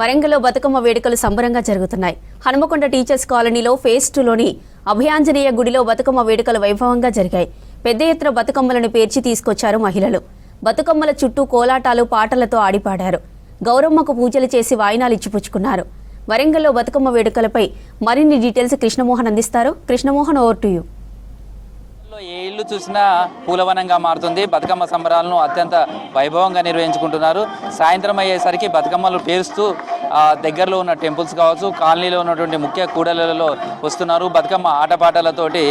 వరంగల్లో బతుకమ్మ వేడుకలు సంబరంగా జరుగుతున్నాయి. హనుమకొండ టీచర్స్ కాలనీలో ఫేజ్ 2లోని అభయాంజనేయ గుడిలో బతుకమ్మ వేడుకలు వైభవంగా జరిగాయి. పెద్ద ఎత్తున బతుకమ్మలను పేర్చి తీసుకొచ్చారు మహిళలు. బతుకమ్మల చుట్టూ కోలాటాలు పాటలతో ఆడిపాడారు. గౌరమ్మకు పూజలు చేసి వాయినాలు ఇచ్చిపుచ్చుకున్నారు. వరంగల్లో బతుకమ్మ వేడుకలపై మరిన్ని డీటెయిల్స్ కృష్ణమోహన్ అందిస్తారు. Krishnamohan, over to you. ఏ ఇల్లు చూసినా పూలవనంగా మారుతుంది. బతుకమ్మ సంబరాలను అత్యంత వైభవంగా నిర్వహించుకుంటున్నారు. సాయంత్రం అయ్యేసరికి బతుకమ్మలు పేరుస్తూ దగ్గరలో ఉన్న టెంపుల్స్ కావచ్చు, కాలనీలో ఉన్నటువంటి ముఖ్య కూడలలో వస్తున్నారు. బతుకమ్మ ఆటపాటలతోటి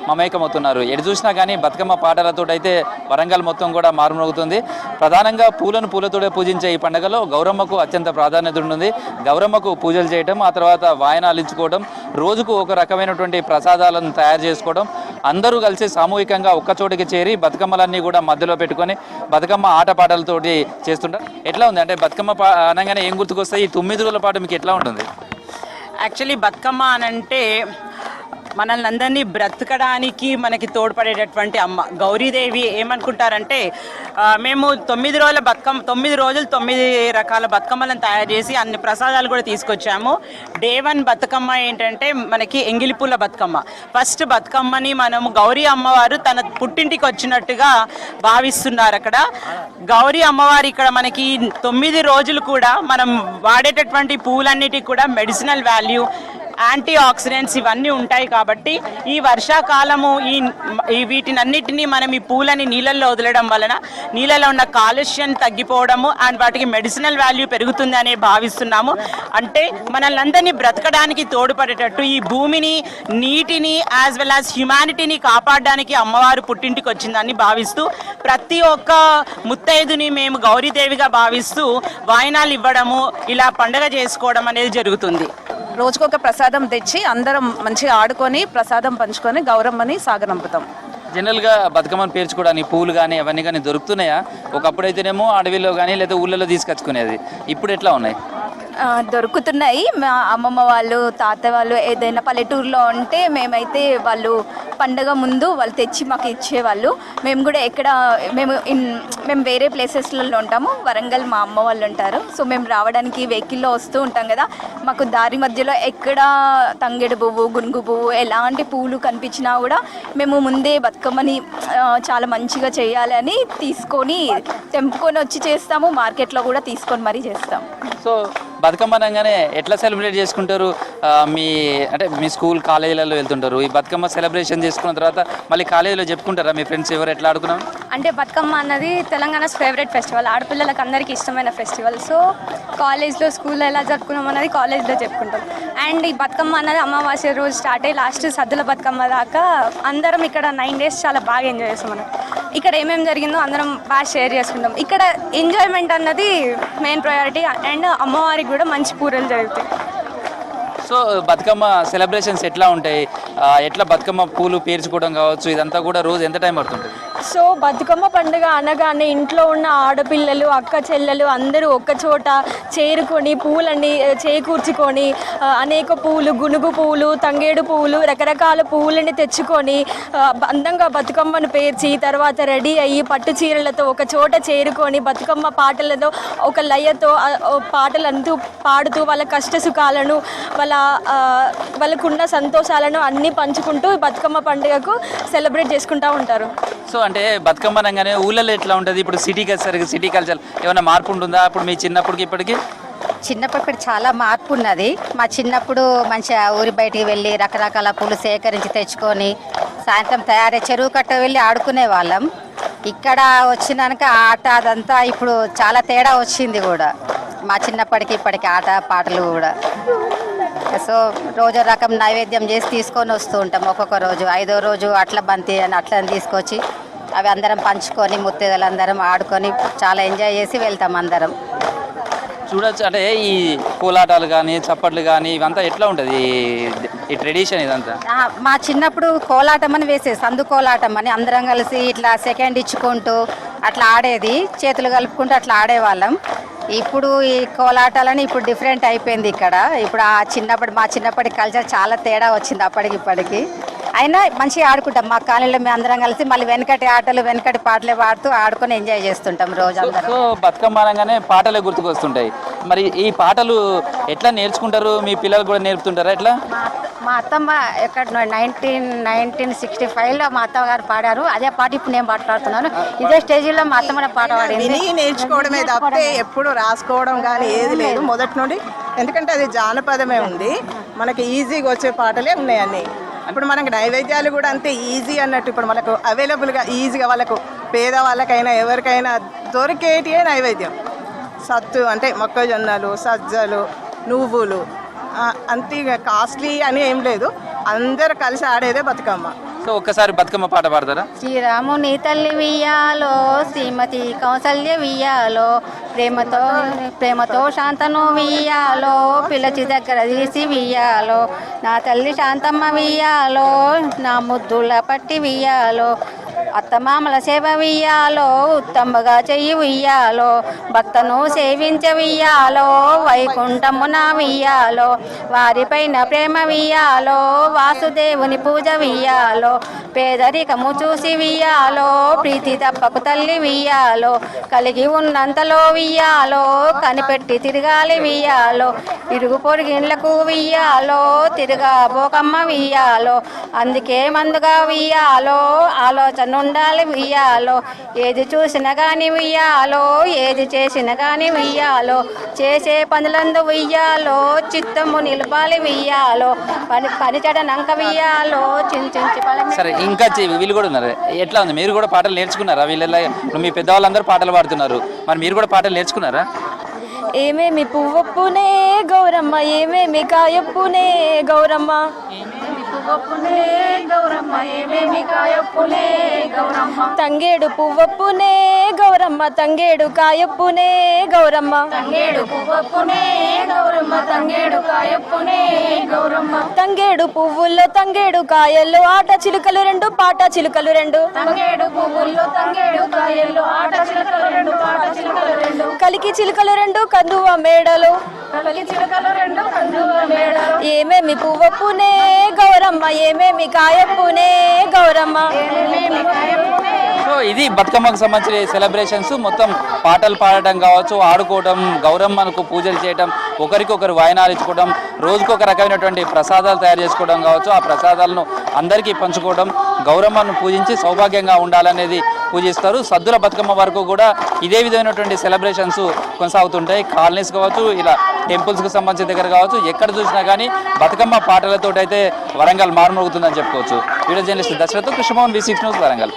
మమేకమవుతున్నారు. ఎటు చూసినా కానీ బతుకమ్మ పాటలతో అయితే వరంగల్ మొత్తం కూడా మారుమోగుతుంది. ప్రధానంగా పూలతోటే పూజించే ఈ పండుగలో గౌరమ్మకు అత్యంత ప్రాధాన్యత ఉంటుంది. గౌరమ్మకు పూజలు చేయడం, ఆ తర్వాత వాయనాలు ఇచ్చుకోవడం, రోజుకు ఒక రకమైనటువంటి ప్రసాదాలను తయారు చేసుకోవడం, అందరూ కలిసి సామూహికంగా ఒక్కచోటికి చేరి బతుకమ్మలన్నీ కూడా మధ్యలో పెట్టుకొని బతుకమ్మ ఆటపాటలతోటి చేస్తుంటారు. ఎట్లా ఉంది అంటే బతుకమ్మ అనగానే ఏం గుర్తుకొస్తాయి? ఈ 9 రోజుల పాటు మీకు ఎట్లా ఉంటుంది? యాక్చువల్లీ బతుకమ్మ అనంటే మనల్ని అందరినీ బ్రతకడానికి మనకి తోడ్పడేటటువంటి అమ్మ గౌరీదేవి. ఏమనుకుంటారంటే మేము 9 రోజుల బతుకమ్మ 9 రోజులు 9 రకాల బతుకమ్మలను తయారు చేసి అన్ని ప్రసాదాలు కూడా తీసుకొచ్చాము. డే 1 బతుకమ్మ ఏంటంటే మనకి ఎంగిలిపూల బతుకమ్మ. ఫస్ట్ బతుకమ్మని మనము గౌరీ అమ్మవారు తన పుట్టింటికి వచ్చినట్టుగా భావిస్తున్నారు. అక్కడ గౌరీ అమ్మవారు ఇక్కడ మనకి 9 రోజులు కూడా మనం వాడేటటువంటి పూలన్నిటికి కూడా మెడిసినల్ వాల్యూ, యాంటీ ఆక్సిడెంట్స్ ఇవన్నీ ఉంటాయి. కాబట్టి ఈ వర్షాకాలము ఈ వీటినన్నిటినీ మనం ఈ పూలని నీళ్ళల్లో వదలడం వలన నీళ్ళలో ఉన్న కాలుష్యం తగ్గిపోవడము అండ్ వాటికి మెడిసినల్ వాల్యూ పెరుగుతుంది అనే భావిస్తున్నాము. అంటే మనల్ని అందరినీ బ్రతకడానికి తోడ్పడేటట్టు ఈ భూమిని, నీటిని యాజ్ వెల్ యాజ్ హ్యుమానిటీని కాపాడడానికి అమ్మవారు పుట్టింటికి వచ్చిందని భావిస్తూ ప్రతి ఒక్క ముత్తైదుని మేము గౌరీదేవిగా భావిస్తూ వాయినాలు ఇవ్వడము, ఇలా పండుగ చేసుకోవడం అనేది జరుగుతుంది. రోజుకొక ప్రసాదం తెచ్చి అందరం మంచిగా ఆడుకొని ప్రసాదం పంచుకొని గౌరమ్మని సాగనంపుతాం. జనరల్గా బతుకమ్మను పేర్చుకోవడానికి పూలు కానీ అవన్నీ కానీ దొరుకుతున్నాయా? ఒకప్పుడైతేనేమో అడవిలో కానీ లేదా ఊళ్ళలో తీసుకొచ్చుకునేది. ఇప్పుడు ఎట్లా ఉన్నాయి? దొరుకుతున్నాయి. మా అమ్మమ్మ వాళ్ళు, తాత వాళ్ళు ఏదైనా పల్లెటూరులో ఉంటే మేమైతే వాళ్ళు పండగ ముందు వాళ్ళు తెచ్చి మాకు ఇచ్చేవాళ్ళు. మేము కూడా మేము వేరే ప్లేసెస్లలో ఉంటాము. వరంగల్ మా అమ్మ వాళ్ళు ఉంటారు. సో మేము రావడానికి వెహికల్లో వస్తూ ఉంటాం కదా, మాకు దారి మధ్యలో ఎక్కడ తంగేడు పువ్వు, గునుగు పువ్వు ఎలాంటి పూలు కనిపించినా కూడా మేము ముందే బతుకమ్మని చాలా మంచిగా చేయాలని తీసుకొని తెంపుకొని వచ్చి చేస్తాము. మార్కెట్లో కూడా తీసుకొని మరీ చేస్తాం. సో బతుకమ్మ అనగానే ఎట్లా సెలబ్రేట్ చేసుకుంటారు? మీ స్కూల్ కాలేజీలలో వెళ్తుంటారు. ఈ బతుకమ్మ సెలబ్రేషన్ చేసుకున్న తర్వాత మళ్ళీ కాలేజీలో చెప్పుకుంటారా మీ ఫ్రెండ్స్ ఎవరు ఎట్లా ఆడుకున్నాం? అంటే బతుకమ్మ అన్నది తెలంగాణ ఫేవరెట్ ఫెస్టివల్, ఆడపిల్లలకు అందరికీ ఇష్టమైన ఫెస్టివల్. సో కాలేజ్లో, స్కూల్లో ఎలా జరుపుకున్నాం అన్నది కాలేజ్లో చెప్పుకుంటాం. అండ్ ఈ బతుకమ్మ అన్నది అమావాస్య రోజు స్టార్ట్ అయ్యి లాస్ట్ సద్దుల బతుకమ్మ దాకా అందరం ఇక్కడ 9 days చాలా బాగా ఎంజాయ్ చేస్తాం. మనం ఇక్కడ ఏమేమి జరిగిందో అందరం బాగా షేర్ చేసుకుంటాం. ఇక్కడ ఎంజాయ్మెంట్ అన్నది మెయిన్ ప్రయారిటీ. అండ్ అమ్మవారికి కూడా మంచి పూజలు జరుగుతాయి. సో బతుకమ్మ సెలబ్రేషన్స్ ఎట్లా ఉంటాయి? ఎట్లా బతుకమ్మ పూలు పేర్చుకోవడం కావచ్చు, ఇదంతా కూడా రోజు ఎంత టైం పడుతుంటుంది? సో బతుకమ్మ పండుగ అనగానే ఇంట్లో ఉన్న ఆడపిల్లలు, అక్క చెల్లెలు అందరూ ఒక్క చోట చేరుకొని పూలన్నీ చేకూర్చుకొని అనేక పూలు, గునుగు పూలు, తంగేడు పూలు, రకరకాల పువ్వులని తెచ్చుకొని అందంగా బతుకమ్మను పేర్చి తర్వాత రెడీ అయ్యి పట్టు చీరలతో ఒక చోట చేరుకొని బతుకమ్మ పాటలతో ఒక లయతో పాటలంటూ పాడుతూ వాళ్ళ కష్ట సుఖాలను, వాళ్ళకున్న సంతోషాలను అన్నీ పంచుకుంటూ బతుకమ్మ పండుగకు సెలబ్రేట్ చేసుకుంటూ ఉంటారు. సో అంటే బతుకమ్మ అనగానే ఊళ్ళలో ఎట్లా ఉంటుంది? ఇప్పుడు సిటీ కల్చర్ ఏమైనా మార్పు ఉంటుందా? అప్పుడు మీ చిన్నప్పటికి ఇప్పటికి? చిన్నప్పటికి చాలా మార్పు ఉన్నది. మా చిన్నప్పుడు మంచిగా ఊరి బయటికి వెళ్ళి రకరకాల పూలు సేకరించి తెచ్చుకొని సాయంత్రం తయారై చెరువు కట్ట వెళ్ళి ఆడుకునే వాళ్ళం. ఇక్కడ వచ్చినాక ఆట అదంతా ఇప్పుడు చాలా తేడా వచ్చింది కూడా. మా చిన్నప్పటికి ఇప్పటికి ఆట పాటలు కూడా. సో రోజు రకం నైవేద్యం చేసి తీసుకొని వస్తూ ఉంటాం. ఒక్కొక్క రోజు 5వ రోజు అట్ల బంతి అని అట్లని తీసుకొచ్చి అవి అందరం పంచుకొని ముత్తైదులందరం ఆడుకొని చాలా ఎంజాయ్ చేసి వెళ్తాం అందరం. చూడొచ్చు. అంటే ఈ కోలాటాలు కానీ చప్పట్లు కానీ ఇవంతా ఎట్లా ఉంటుంది ఈ ట్రెడిషన్ ఇదంతా? మా చిన్నప్పుడు కోలాటం అని వేసేది, సందు కోలాటం అని అందరం కలిసి ఇట్లా సెకండ్ ఇచ్చుకుంటూ అట్లా ఆడేది, చేతులు కలుపుకుంటూ అట్లా ఆడేవాళ్ళం. ఇప్పుడు ఈ కోలాటాలని ఇప్పుడు డిఫరెంట్ అయిపోయింది ఇక్కడ. ఇప్పుడు మా చిన్నప్పటి కల్చర్ చాలా తేడా వచ్చింది అప్పటికి ఇప్పటికి. అయినా మంచిగా ఆడుకుంటాం. మా కాలనీలో మేము అందరం కలిసి మళ్ళీ వెనకటి ఆటలు వెనకటి పాటలే పాడుతూ ఆడుకొని ఎంజాయ్ చేస్తుంటాం రోజు అందరం. సో బతుకమ్మ అనగానే పాటలే గుర్తుకొస్తుంటాయి. మరి ఈ పాటలు ఎట్లా నేర్చుకుంటారు? మీ పిల్లలు కూడా నేర్పుతుంటారా ఎట్లా? మా అత్తమ్మ ఎక్కడ 1965లో మా అత్తగారు పాడారు. అదే పాట ఇప్పుడు నేను పాడుతున్నాను. ఇదే స్టేజీలో మా అత్తమ్మ పాట పాడింది. విని నేర్చుకోవడమే తప్పితే ఎప్పుడు రాసుకోవడం కానీ ఏది లేదు మొదటి నుండి. ఎందుకంటే అది జానపదమే ఉంది, మనకి ఈజీగా వచ్చే పాటలే ఉన్నాయి అన్నీ. ఇప్పుడు మనకు నైవేద్యాలు కూడా అంతే ఈజీ అన్నట్టు. ఇప్పుడు మనకు అవైలబుల్గా ఈజీగా వాళ్ళకు పేదవాళ్ళకైనా ఎవరికైనా దొరికేటియే నైవేద్యం. సత్తు అంటే మొక్కజొన్నలు, సజ్జలు, నువ్వులు, అంతే కాస్ట్లీ అని ఏం లేదు. అందరు కలిసి ఆడేదే బతుకమ్మ. సో ఒక్కసారి బతుకమ్మ పాట పాడతారా? శ్రీరాముని తల్లి వియ్యాలో, శ్రీమతి కౌసల్య వియ్యాలో, ప్రేమతో శాంతను వియ్యాలో, పిలచి దగ్గర తీసి వియ్యాలో, నా తల్లి శాంతమ్మ వియ్యాలో, నా ముద్దుల పట్టి వియ్యాలో, అత్తమామల సేవ వియ్యాలో, ఉత్తమ్మగా చెయ్యి వియ్యాలో, భక్తను సేవించ వియ్యాలో, వైకుంఠమున వియ్యాలో, వారిపైన ప్రేమ వియ్యాలో, వాసుదేవుని పూజ వియ్యాలో, పేదరికము చూసి వియ్యాలో, ప్రీతి తప్పకు తల్లి వియ్యాలో, కలిగి ఉన్నంతలో వియ్యాలో, కనిపెట్టి తిరగాలి వియ్యాలో, ఇరుగు పొరుగిళ్ళకు వియ్యాలో, తిరగా బోకమ్మ వియ్యాలో, అందుకే మందుగా వియ్యాలో, ఆలోచన ఉండాలి వియ్యాలో, ఏది చూసినా కానీ వియ్యాలో, ఏది చేసినా కానీ వియ్యాలో, చేసే పనులందు వియ్యాలో, చిత్తము నిలపాలి వియ్యాలో, పనిచడనంక వియ్యాలో, చించించి సరే, ఇంకా వీళ్ళు కూడా ఉన్నారు. ఎట్లా ఉంది? మీరు కూడా పాటలు నేర్చుకున్నారా? వీళ్ళ మీ పెద్దవాళ్ళందరూ పాటలు పాడుతున్నారు, మరి మీరు కూడా పాటలు నేర్చుకున్నారా? ఏమేమి పువ్వొప్పునే గౌరమ్మ, ఏమేమి కాయొప్పునే గౌరమ్మ, తంగేడు పువ్వొప్పునే గౌరమ్మ, తంగేడు కాయొప్పునే గౌరమ్మ, తంగేడు పువ్వుల్లో తంగేడు కాయల్లో, ఆట చిలుకలు రెండు పాట చిలుకలు రెండు, కలికి చిలుకలు రెండు కందువ మేడలు, ఏమేమి పువ్వొప్పునే గౌరమ్మ, ఏమేమి కాయొప్పునే గౌరమ్మ. సో ఇది బతుకమ్మకు సంబంధించిన సెలబ్రేషన్స్. మొత్తం పాటలు పాడటం కావచ్చు, ఆడుకోవడం, గౌరమ్మకు పూజలు చేయడం, ఒకరికొకరు వాయినాలు ఇచ్చుకోవడం, రోజుకొక రకమైనటువంటి ప్రసాదాలు తయారు చేసుకోవడం కావచ్చు, ఆ ప్రసాదాలను అందరికీ పంచుకోవడం, గౌరమ్మను పూజించి సౌభాగ్యంగా ఉండాలనేది పూజిస్తారు. సద్దుల బతుకమ్మ వరకు కూడా ఇదే విధమైనటువంటి సెలబ్రేషన్స్ కొనసాగుతుంటాయి. కాలనీస్ కావచ్చు, ఇలా టెంపుల్స్కి సంబంధించిన దగ్గర కావచ్చు, ఎక్కడ చూసినా కానీ బతుకమ్మ పాటలతో అయితే వరంగల్ మారుమోగుతుందని చెప్పుకోవచ్చు. Video journalist Dashrath, Krishnamohan, V6 news, Warangal.